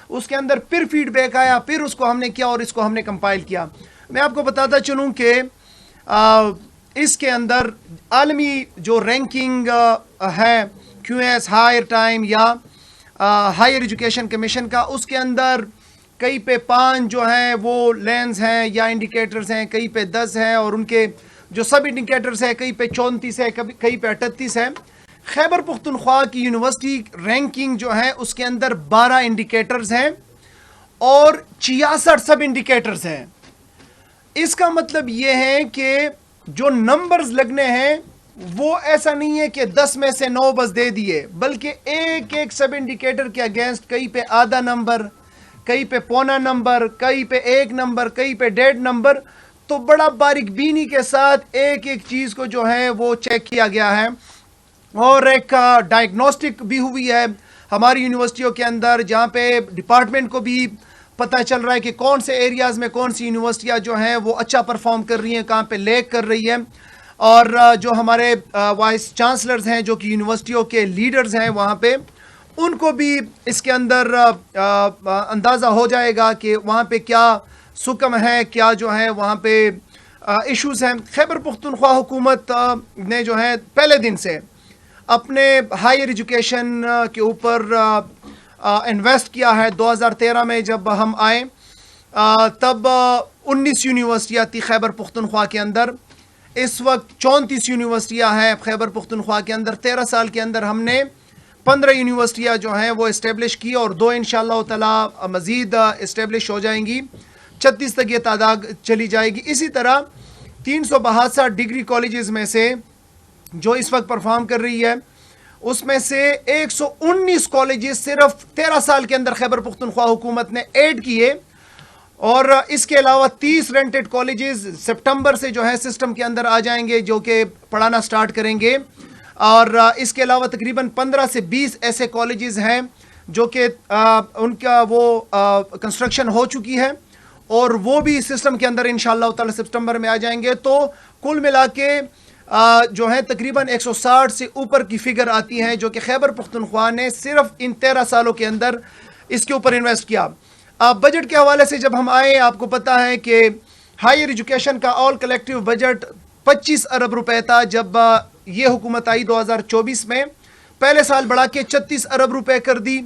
اس کے اندر پھر feed back آیا, پھر اس کو ہم نے کیا اور اس کو ہم نے کمپائل کیا. میں آپ کو بتاتا چلوں کہ اس کے اندر عالمی جو رینکنگ ہے کیو ایس ہائر ٹائم یا ہائر ایجوکیشن کمیشن کا, اس کے اندر کئی پہ 5 جو ہیں وہ لینز ہیں یا انڈیکیٹرز ہیں, کئی پہ 10 ہیں, اور ان کے جو سب انڈیکیٹرز ہیں کئی پہ 34 ہے, کئی پہ 38 ہے. خیبر پختونخوا کی یونیورسٹی رینکنگ جو ہے اس کے اندر 12 انڈیکیٹرز ہیں اور 66 سب انڈیکیٹرز ہیں. اس کا مطلب یہ ہے کہ جو نمبرز لگنے ہیں وہ ایسا نہیں ہے کہ 10 میں سے 9 بس دے دیے, بلکہ ایک ایک سب انڈیکیٹر کے اگینسٹ کئی پہ آدھا نمبر, کئی پہ پونا نمبر, کئی پہ 1 نمبر, کئی پہ 1.5 نمبر. تو بڑا باریک بینی کے ساتھ ایک ایک چیز کو جو ہے وہ چیک کیا گیا ہے, اور ایک ڈائگنوسٹک بھی ہوئی ہے ہماری یونیورسٹیوں کے اندر, جہاں پہ ڈپارٹمنٹ کو بھی پتہ چل رہا ہے کہ کون سے ایریاز میں کون سی یونیورسٹیاں جو ہیں وہ اچھا پرفارم کر رہی ہیں, کہاں پہ لیک کر رہی ہے. اور جو ہمارے وائس چانسلرز ہیں جو کہ یونیورسٹیوں کے لیڈرز ہیں وہاں پہ, ان کو بھی اس کے اندر اندازہ ہو جائے گا کہ وہاں پہ کیا سکم ہے, کیا جو ہے وہاں پہ ایشوز ہیں. خیبر پختونخوا حکومت نے جو ہے پہلے دن سے اپنے ہائر ایجوکیشن کے اوپر انویسٹ کیا ہے. 2013 میں جب ہم آئے تب 19 یونیورسٹیاں تھی خیبر پختونخوا کے اندر. اس وقت 34 یونیورسٹیاں ہیں خیبر پختونخوا کے اندر. 13 سال کے اندر ہم نے 15 یونیورسٹیاں جو ہیں وہ اسٹیبلش کی, اور 2 انشاءاللہ تعالی مزید اسٹیبلش ہو جائیں گی. 36 تک یہ تعداد چلی جائے گی. اسی طرح 362 ڈگری کالجز میں سے جو اس وقت پرفارم کر رہی ہے, اس میں سے 119 کالجز صرف 13 سال کے اندر خیبر پختونخوا حکومت نے ایڈ کیے, اور اس کے علاوہ 30 رینٹڈ کالجز سپٹمبر سے جو ہے سسٹم کے اندر آ جائیں گے, جو کہ پڑھانا سٹارٹ کریں گے. اور اس کے علاوہ تقریباً 15 سے 20 ایسے کالجز ہیں جو کہ ان کا وہ کنسٹرکشن ہو چکی ہے, اور وہ بھی سسٹم کے اندر انشاءاللہ تعالی سپٹمبر میں آ جائیں گے. تو کل ملا کے جو ہے تقریباً 160 سے اوپر کی فگر آتی ہیں جو کہ خیبر پختونخوا نے صرف ان 13 سالوں کے اندر اس کے اوپر انویسٹ کیا. بجٹ کے حوالے سے جب ہم آئے, آپ کو پتہ ہے کہ ہائر ایجوکیشن کا آل کلیکٹیو بجٹ 25 ارب روپے تھا جب یہ حکومت آئی 2024 میں. پہلے سال بڑھا کے 36 ارب روپے کر دی.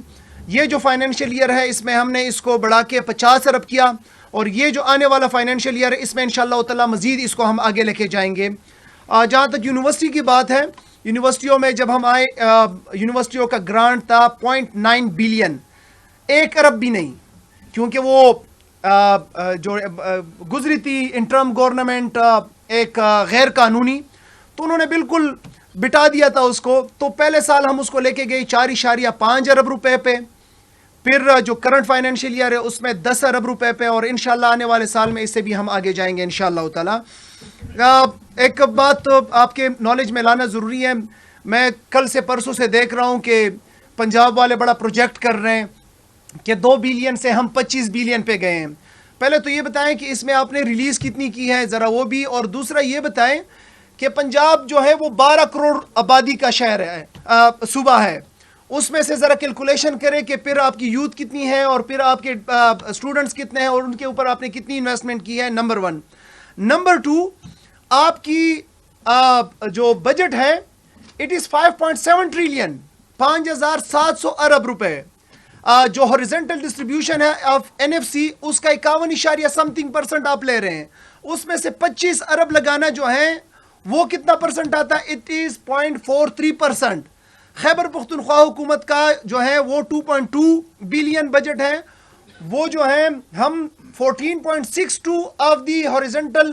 یہ جو فائنینشیل ایئر ہے اس میں ہم نے اس کو بڑھا کے 50 ارب کیا, اور یہ جو آنے والا فائنینشیل ایئر ہے اس میں انشاءاللہ تعالی مزید اس کو ہم آگے لے کے جائیں گے. جہاں تک یونیورسٹی کی بات ہے, یونیورسٹیوں میں جب ہم آئے یونیورسٹیوں کا گرانٹ تھا 0.9 بلین, 1 ارب بھی نہیں, کیونکہ وہ جو گزری تھی انٹرم گورنمنٹ ایک غیر قانونی, تو انہوں نے بالکل بٹا دیا تھا اس کو. تو پہلے سال ہم اس کو لے کے گئے 4.5 ارب روپے پہ, پھر جو کرنٹ فائنینشیل ایئر ہے اس میں 10 ارب روپے پہ, اور انشاءاللہ آنے والے سال میں اس سے بھی ہم آگے جائیں گے انشاءاللہ تعالی. ایک بات آپ کے نالج میں لانا ضروری ہے, میں کل سے پرسوں سے دیکھ رہا ہوں کہ پنجاب والے بڑا پروجیکٹ کر رہے ہیں کہ 2 بلین سے ہم 25 بلین پہ گئے ہیں. پہلے تو یہ بتائیں کہ اس میں آپ نے ریلیز کتنی کی ہے ذرا وہ بھی, اور دوسرا یہ بتائیں کہ پنجاب جو ہے وہ 12 کروڑ آبادی کا شہر ہے, صوبہ ہے. اس میں سے ذرا کیلکولیشن کریں کہ پھر آپ کی یوتھ کتنی ہے اور پھر آپ کے اسٹوڈنٹس کتنے ہیں اور ان کے اوپر آپ نے کتنی انویسٹمنٹ کی ہے, نمبر 1. نمبر 2, آپ کی جو بجٹ ہے اٹ از 5.7 ٹریلین, 5700 ارب روپے. جو ہاریزونٹل ڈسٹریبیوشن ہے آف این ایف سی اس کا 51% آپ لے رہے ہیں. اس میں سے 25 ارب لگانا جو ہے وہ کتنا پرسنٹ آتا ہے, اٹ از 0.43%. خیبر پختونخوا حکومت کا جو ہے وہ 2.2 بلین بجٹ ہے, وہ جو ہے ہم 14.62 of the horizontal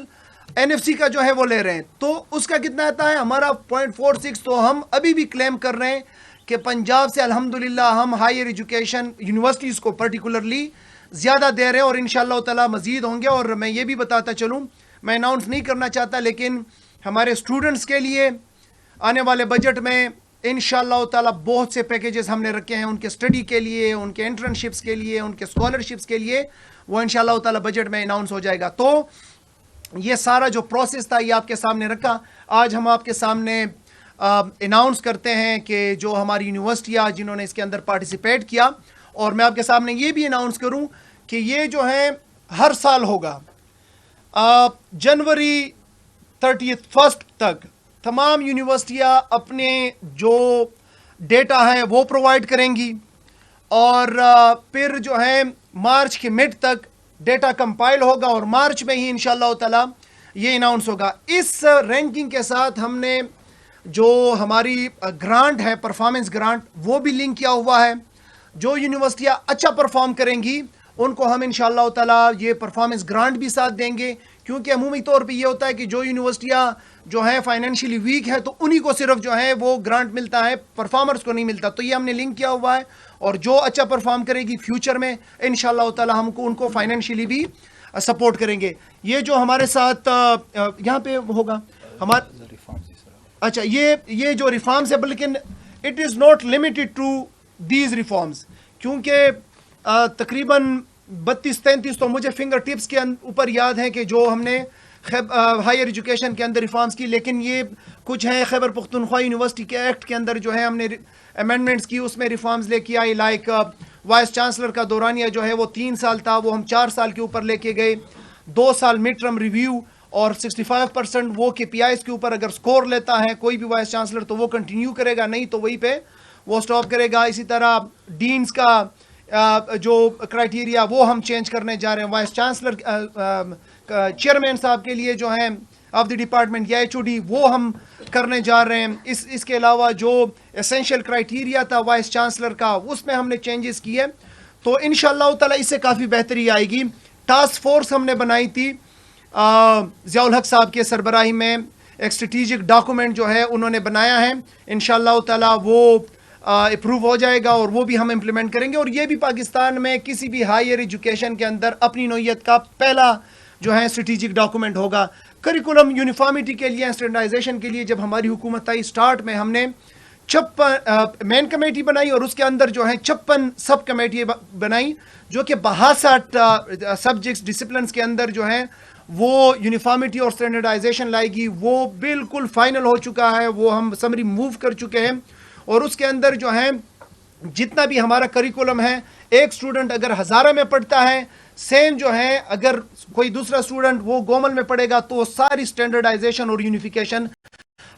N F C کا جو ہے وہ لے رہے ہیں. تو اس کا کتنا آتا ہے ہمارا 0.46. تو ہم ابھی بھی کلیم کر رہے ہیں کہ پنجاب سے الحمدللہ ہم ہائر ایجوکیشن یونیورسٹیز کو پرٹیکولرلی زیادہ دے رہے ہیں, اور انشاءاللہ تعالی مزید ہوں گے. اور میں یہ بھی بتاتا چلوں, میں اناؤنس نہیں کرنا چاہتا, لیکن ہمارے اسٹوڈنٹس کے لیے آنے والے بجٹ میں انشاءاللہ تعالی بہت سے پیکیجز ہم نے رکھے ہیں ان کے اسٹڈی کے لیے, ان کے انٹرنشپس کے لیے, ان کے اسکالرشپس کے لیے. وہ انشاءاللہ تعالی بجٹ میں اناؤنس ہو جائے گا. تو یہ سارا جو پروسیس تھا یہ آپ کے سامنے رکھا. آج ہم آپ کے سامنے اناؤنس کرتے ہیں کہ جو ہماری یونیورسٹیاں جنہوں نے اس کے اندر پارٹیسپیٹ کیا, اور میں آپ کے سامنے یہ بھی اناؤنس کروں کہ یہ جو ہے ہر سال ہوگا جنوری 31 تک تمام یونیورسٹیاں اپنے جو ڈیٹا ہے وہ پرووائڈ کریں گی، اور پھر جو ہے مارچ کے مڈ تک ڈیٹا کمپائل ہوگا، اور مارچ میں ہی انشاءاللہ تعالی یہ اناؤنس ہوگا۔ اس رینکنگ کے ساتھ ہم نے جو ہماری گرانٹ ہے، پرفارمنس گرانٹ، وہ بھی لنک کیا ہوا ہے۔ جو یونیورسٹیاں اچھا پرفارم کریں گی ان کو ہم انشاءاللہ تعالی یہ پرفارمنس گرانٹ بھی ساتھ دیں گے، کیونکہ عمومی طور پہ یہ ہوتا ہے کہ جو یونیورسٹیاں جو ہیں فائنینشلی ویک ہے تو انہی کو صرف جو ہے وہ گرانٹ ملتا ہے، پرفارمرز کو نہیں ملتا۔ تو یہ ہم نے لنک کیا ہوا ہے، اور جو اچھا پرفارم کرے گی فیوچر میں انشاءاللہ تعالی ہم کو ان کو فائنینشلی بھی سپورٹ کریں گے۔ یہ جو ہمارے ساتھ یہاں پہ ہوگا اچھا یہ جو ریفارمز ہے، بلکہ it is not limited to these reforms, کیونکہ تقریباً 32-33 تو مجھے فنگر ٹپس کے اوپر یاد ہیں کہ جو ہم نے ہائر ایجوکیشن کے اندر ریفارمز کی، لیکن یہ کچھ ہیں خیبر پختونخوا یونیورسٹی کے ایکٹ کے اندر جو ہے ہم نے امینڈمنٹس کی، اس میں ریفارمز لے کے آئی، لائک وائس چانسلر کا دورانیہ جو ہے وہ 3 سال تھا، وہ ہم 4 سال کے اوپر لے کے گئے، 2 سال مڈ ٹرم ریویو، اور 65% وہ کے پی آئیز کے اوپر اگر سکور لیتا ہے کوئی بھی وائس چانسلر تو وہ کنٹینیو کرے گا، نہیں تو وہی پہ وہ سٹاپ کرے گا۔ اسی طرح ڈینز کا جو کرائٹیریا وہ ہم چینج کرنے جا رہے ہیں، وائس چانسلر چیئرمین صاحب کے لیے جو ہیں آف دی ڈپارٹمنٹ یا ایچ او ڈی وہ ہم کرنے جا رہے ہیں۔ اس کے علاوہ جو اسینشیل کرائٹیریا تھا وائس چانسلر کا اس میں ہم نے چینجز کیے، تو انشاءاللہ تعالی اس سے کافی بہتری آئے گی۔ ٹاسک فورس ہم نے بنائی تھی ضیاء الحق صاحب کے سربراہی میں، ایک اسٹریٹجک ڈاکومنٹ جو ہے انہوں نے بنایا ہے، انشاءاللہ تعالی وہ اپروو ہو جائے گا اور وہ بھی ہم امپلیمنٹ کریں گے، اور یہ بھی پاکستان میں کسی بھی ہائر ایجوکیشن کے اندر اپنی نوعیت کا پہلا جو ہے اسٹریٹجک ڈاکومنٹ ہوگا۔ کریکولم یونیفارمٹی کے لیے، اسٹینڈرڈائزیشن کے لیے جب ہماری حکومت آئی سٹارٹ میں ہم نے 56 مین کمیٹی بنائی، اور اس کے اندر جو ہیں 56 سب کمیٹی بنائی، جو کہ 62 سبجیکٹس ڈسپلنس کے اندر جو ہیں وہ یونیفارمٹی اور اسٹینڈرڈائزیشن لائے گی۔ وہ بالکل فائنل ہو چکا ہے، وہ ہم سمری موو کر چکے ہیں، اور اس کے اندر جو ہے جتنا بھی ہمارا کریکولم ہے، ایک اسٹوڈنٹ اگر ہزارہ میں پڑھتا ہے، سیم جو ہے اگر کوئی دوسرا اسٹوڈنٹ وہ گومل میں پڑھے گا تو ساری اسٹینڈرڈائزیشن اور یونیفیکیشن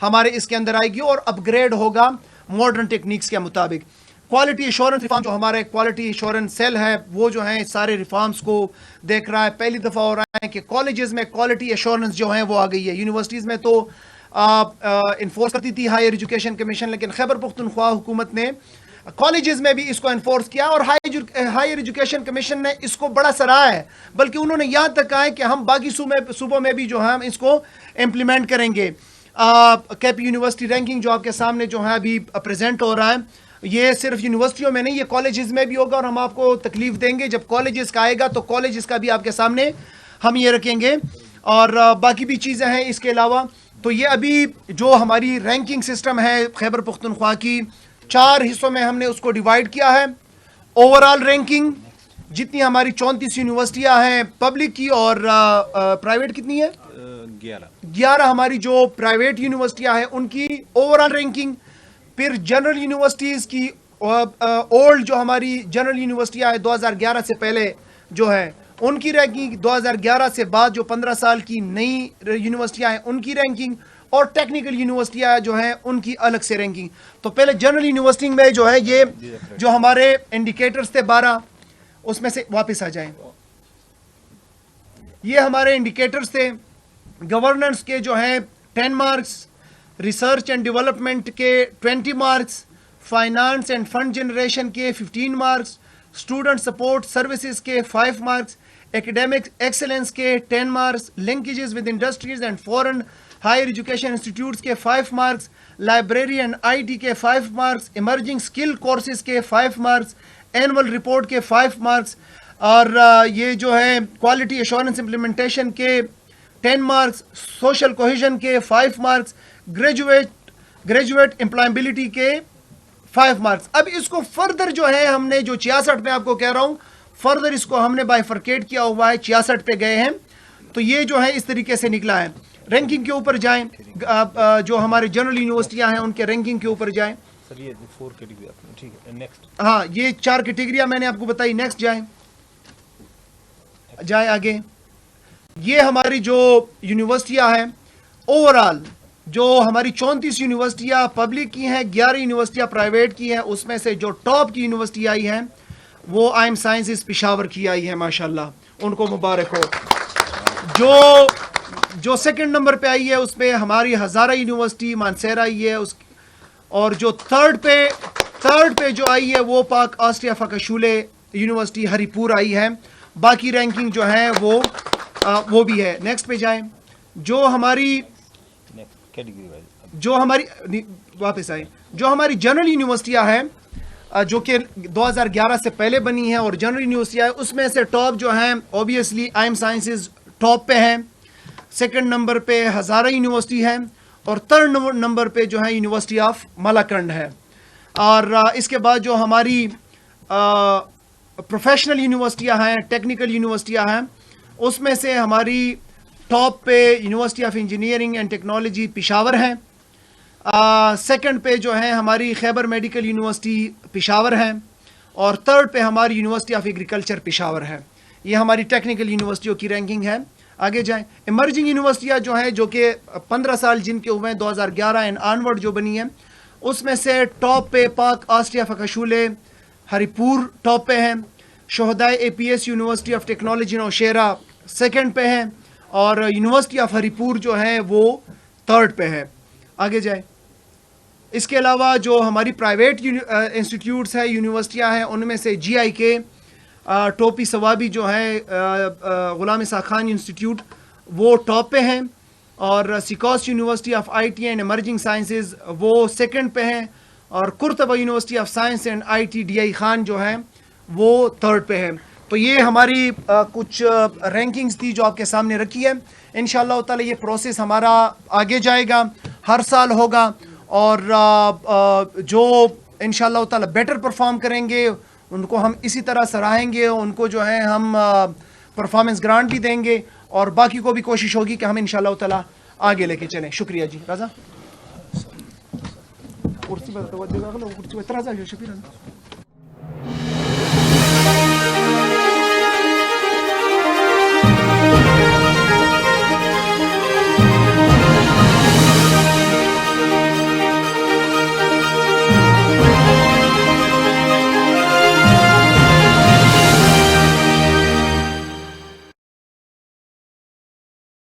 ہمارے اس کے اندر آئے گی، اور اپ گریڈ ہوگا ماڈرن ٹیکنیکس کے مطابق۔ کوالٹی ایشورنس ریفارم جو ہمارا کوالٹی ایشورنس سیل ہے وہ جو ہیں سارے ریفارمز کو دیکھ رہا ہے۔ پہلی دفعہ ہو رہا ہے کہ کالجز میں کوالٹی ایشورنس جو ہیں وہ آ گئی ہے۔ یونیورسٹیز میں تو انفورس کرتی تھی ہائر ایجوکیشن کمیشن، لیکن خیبر پختونخوا حکومت نے کالجز میں بھی اس کو انفورس کیا، اور ہائر ایجوکیشن کمیشن نے اس کو بڑا سراہا ہے، بلکہ انہوں نے یہاں تک کہا ہے کہ ہم باقی صوبوں میں بھی جو ہے ہم اس کو امپلیمنٹ کریں گے۔ کے پی یونیورسٹی رینکنگ جو آپ کے سامنے جو ہے ابھی پریزنٹ ہو رہا ہے، یہ صرف یونیورسٹیوں میں نہیں، یہ کالجز میں بھی ہوگا، اور ہم آپ کو تکلیف دیں گے جب کالجز کا آئے گا تو کالجز کا بھی آپ کے سامنے ہم یہ رکھیں گے، اور باقی بھی چیزیں ہیں اس کے علاوہ۔ تو یہ ابھی جو ہماری رینکنگ سسٹم ہے خیبر پختونخوا کی، 4 حصوں میں ہم نے اس کو ڈیوائیڈ کیا ہے۔ اوور آل رینکنگ جتنی ہماری 34 یونیورسٹیاں ہیں پبلک کی، اور پرائیویٹ کتنی ہے؟ 11 ہماری جو پرائیویٹ یونیورسٹیاں ہیں ان کی اوور آل رینکنگ، پھر جنرل یونیورسٹیز کی اولڈ جو ہماری جنرل یونیورسٹیاں ہیں 2011 سے پہلے جو ہے ان کی رینکنگ، 2011 سے بعد جو 15 سال کی نئی یونیورسٹیاں ہیں ان کی رینکنگ، اور ٹیکنیکل یونیورسٹیاں جو ہیں ان کی الگ سے رینکنگ۔ تو پہلے جنرل یونیورسٹی میں جو ہے یہ جو ہمارے انڈیکیٹرز تھے 12، اس میں سے واپس آ جائیں، یہ ہمارے انڈیکیٹرز تھے۔ گورننس کے جو ہیں 10 مارکس، ریسرچ اینڈ ڈیولپمنٹ کے 20 marks, finance and fund generation کے 15 مارکس، اسٹوڈنٹ سپورٹ سروسز کے 5 مارکس، ایکیڈیمک ایکسلنس کے 10 marks, linkages with industries and foreign higher education institutes کے 5 marks, library and I T کے 5 مارکس، ایمرجنگ اسکل کورسز کے 5 marks, annual report کے 5 marks, اور یہ جو ہے کوالٹی ایشورنس امپلیمنٹیشن کے 10 مارکس، سوشل کوہیژن کے 5 مارکس، گریجویٹ امپلائبلٹی کے 5 مارکس۔ اب اس کو فردر جو ہے ہم نے جو 66 میں آپ کو کہہ رہا ہوں، فردر اس کو ہم نے بائیفرکیٹ کیا ہوا ہے، 66 پہ گئے ہیں، تو یہ جو ہے اس طریقے سے نکلا ہے۔ رینکنگ کے اوپر جائیں، جو ہمارے جنرل یونیورسٹیاں ہیں ان کے رینکنگ کے اوپر جائیں۔ سر یہ 4 کیٹیگری آپ نے ٹھیک ہے نیکسٹ ہاں یہ 4 کیٹیگریاں میں نے آپ کو بتائی. نیکسٹ جائیں آگے. یہ ہماری جو یونیورسٹیاں ہیں اوور آل جو ہماری 34 یونیورسٹیاں پبلک کی ہیں 11 یونیورسٹیاں پرائیویٹ کی ہیں, اس میں سے جو ٹاپ کی یونیورسٹی آئی ہیں وہ آئی ایم سائنسز پشاور کی آئی ہے, ماشاءاللہ ان کو مبارک ہو. جو سیکنڈ نمبر پہ آئی ہے اس پہ ہماری ہزارہ یونیورسٹی مانسیرا آئی ہے, اور جو تھرڈ پہ جو آئی ہے وہ پاک آسٹریا فکشولے یونیورسٹی ہری پور آئی ہے. باقی رینکنگ جو ہے وہ بھی ہے. نیکسٹ پہ جائیں. جو ہماری واپس آئیں جو ہماری جنرل یونیورسٹیاں ہیں جو کہ 2011 سے پہلے بنی ہیں اور جنرل یونیورسٹی ہے, اس میں سے ٹاپ جو ہیں obviously I am sciences top پہ ہیں, سیکنڈ نمبر پہ ہزارہ یونیورسٹی ہے, اور تھرڈ نمبر پہ جو ہے یونیورسٹی آف ملاکنڈ ہے. اور اس کے بعد جو ہماری پروفیشنل یونیورسٹیاں ہیں ٹیکنیکل یونیورسٹیاں ہیں, اس میں سے ہماری ٹاپ پہ university of engineering and technology Peshawar ہے, سیکنڈ پہ جو ہے ہماری خیبر میڈیکل یونیورسٹی پشاور ہے, اور تھرڈ پہ ہماری یونیورسٹی آف ایگریکلچر پشاور ہے. یہ ہماری ٹیکنیکل یونیورسٹیوں کی رینکنگ ہے. آگے جائیں. ایمرجنگ یونیورسٹیاں جو ہیں جو کہ 15 سال جن کے ہوئے ہیں 2011 اینڈ آنورڈ جو بنی ہیں, اس میں سے ٹاپ پہ پاک آسٹریا فکشولے ہری پور ٹاپ پہ ہیں, شہدائے A P S university of technology Nowshera second پہ ہیں, اور یونیورسٹی آف ہری پور جو ہے وہ تھرڈ پہ ہے. آگے جائیں. اس کے علاوہ جو ہماری پرائیویٹ انسٹیٹیوٹس ہیں یونیورسٹیاں ہیں, ان میں سے جی آئی کے ٹوپی ثوابی جو ہے غلام اسحاق خان انسٹیٹیوٹ وہ ٹاپ پہ ہیں, اور سیکوس university of I T and emerging sciences وہ سیکنڈ پہ ہیں, اور Qurtuba university of science and I T D I Khan جو ہے وہ تھرڈ پہ ہے. تو یہ ہماری کچھ رینکنگز تھی جو آپ کے سامنے رکھی ہے. انشاءاللہ تعالی یہ پروسیس ہمارا آگے جائے گا, ہر سال ہوگا, اور جو انشاءاللہ تعالی بیٹر پرفارم کریں گے ان کو ہم اسی طرح سراہیں گے, ان کو جو ہے ہم پرفارمنس گرانٹ بھی دیں گے, اور باقی کو بھی کوشش ہوگی کہ ہم انشاءاللہ تعالی آگے لے کے چلیں. شکریہ جی. رضا کرسی